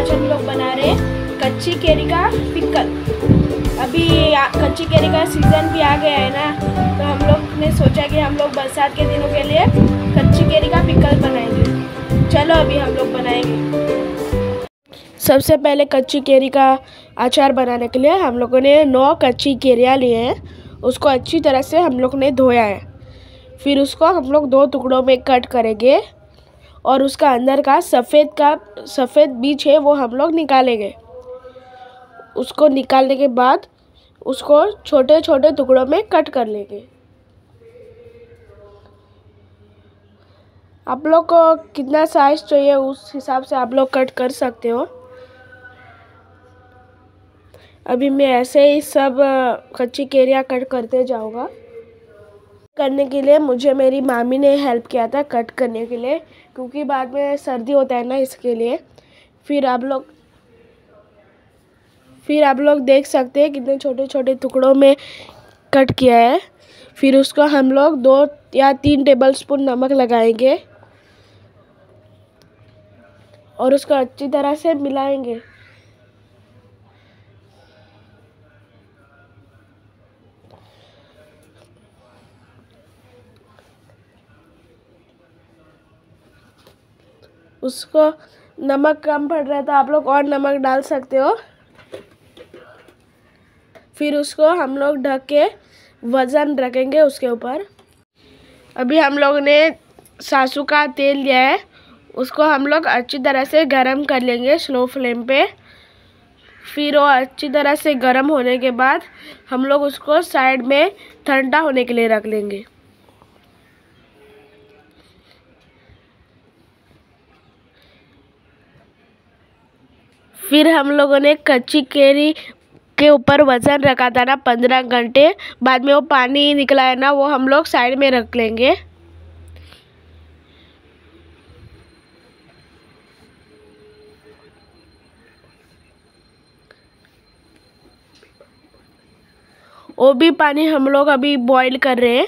आज हम लोग बना रहे हैं कच्ची केरी का पिकल। अभी कच्ची केरी का सीज़न भी आ गया है ना, तो हम लोग ने सोचा कि हम लोग बरसात के दिनों के लिए कच्ची केरी का पिकल बनाएंगे। चलो अभी हम लोग बनाएंगे। सबसे पहले कच्ची केरी का अचार बनाने के लिए हम लोगों ने 9 कच्ची केरियाँ लिए हैं। उसको अच्छी तरह से हम लोग ने धोया है। फिर उसको हम लोग 2 टुकड़ों में कट करेंगे और उसका अंदर का सफ़ेद बीज है वो हम लोग निकालेंगे। उसको निकालने के बाद उसको छोटे छोटे टुकड़ों में कट कर लेंगे। आप लोग को कितना साइज चाहिए उस हिसाब से आप लोग कट कर सकते हो। अभी मैं ऐसे ही सब कच्ची केरियाँ कट करते जाऊँगा। करने के लिए मुझे मेरी मामी ने हेल्प किया था कट करने के लिए, क्योंकि बाद में सर्दी होता है ना, इसके लिए। फिर आप लोग देख सकते हैं कितने छोटे छोटे टुकड़ों में कट किया है। फिर उसको हम लोग 2 या 3 टेबलस्पून नमक लगाएंगे और उसको अच्छी तरह से मिलाएंगे। उसको नमक कम पड़ रहा है तो आप लोग और नमक डाल सकते हो। फिर उसको हम लोग ढक के वज़न रखेंगे उसके ऊपर। अभी हम लोग ने सरसों का तेल लिया है, उसको हम लोग अच्छी तरह से गरम कर लेंगे स्लो फ्लेम पे। फिर वो अच्छी तरह से गरम होने के बाद हम लोग उसको साइड में ठंडा होने के लिए रख लेंगे। फिर हम लोगों ने कच्ची केरी के ऊपर वज़न रखा था ना 15 घंटे बाद में, वो पानी निकला है ना, वो हम लोग साइड में रख लेंगे। वो भी पानी हम लोग अभी बॉईल कर रहे हैं।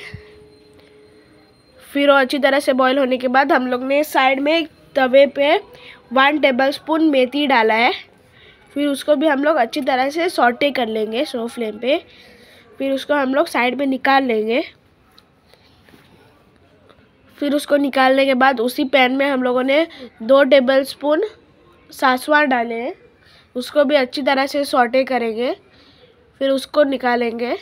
फिर वो अच्छी तरह से बॉईल होने के बाद हम लोग ने साइड में तवे पे 1 टेबलस्पून मेथी डाला है। फिर उसको भी हम लोग अच्छी तरह से सॉटे कर लेंगे स्लो फ्लेम पे। फिर उसको हम लोग साइड में निकाल लेंगे। फिर उसको निकालने के बाद उसी पैन में हम लोगों ने 2 टेबलस्पून सासवां डाले हैं, उसको भी अच्छी तरह से सॉटे करेंगे। फिर उसको निकालेंगे।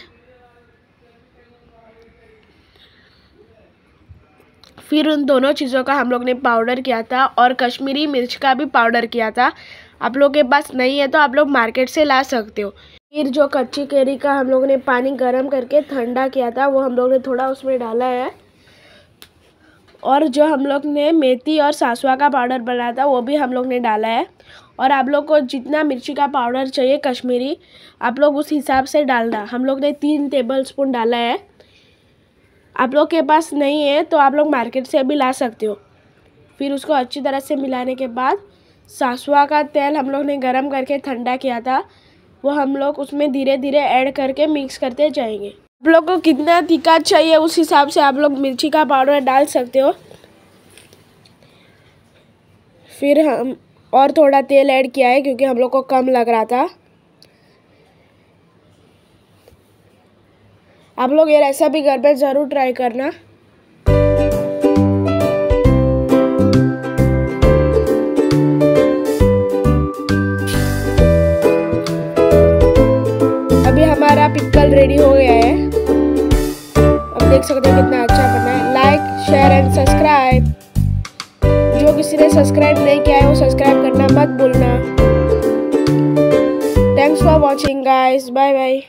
फिर उन दोनों चीज़ों का हम लोग ने पाउडर किया था और कश्मीरी मिर्च का भी पाउडर किया था। आप लोग के पास नहीं है तो आप लोग मार्केट से ला सकते हो। फिर जो कच्ची केरी का हम लोग ने पानी गर्म करके ठंडा किया था वो हम लोग ने थोड़ा उसमें डाला है, और जो हम लोग ने मेथी और सासवा का पाउडर बनाया था वो भी हम लोग ने डाला है। और आप लोग को जितना मिर्ची का पाउडर चाहिए कश्मीरी, आप लोग उस हिसाब से डालना। हम लोग ने 3 टेबलस्पून डाला है। आप लोग के पास नहीं है तो आप लोग मार्केट से भी ला सकते हो। फिर उसको अच्छी तरह से मिलाने के बाद सासवा का तेल हम लोग ने गरम करके ठंडा किया था, वो हम लोग उसमें धीरे धीरे ऐड करके मिक्स करते जाएंगे। आप लोग को कितना तीखा चाहिए उस हिसाब से आप लोग मिर्ची का पाउडर डाल सकते हो। फिर हम और थोड़ा तेल ऐड किया है क्योंकि हम लोग को कम लग रहा था। आप लोग ये ऐसा भी घर पे ज़रूर ट्राई करना। अभी हमारा पिकल रेडी हो गया है। अब देख सकते हैं कितना अच्छा बना है। Like, share and subscribe. जो किसी ने सब्सक्राइब नहीं किया है वो सब्सक्राइब करना मत भूलना। Thanks for watching guys, bye bye.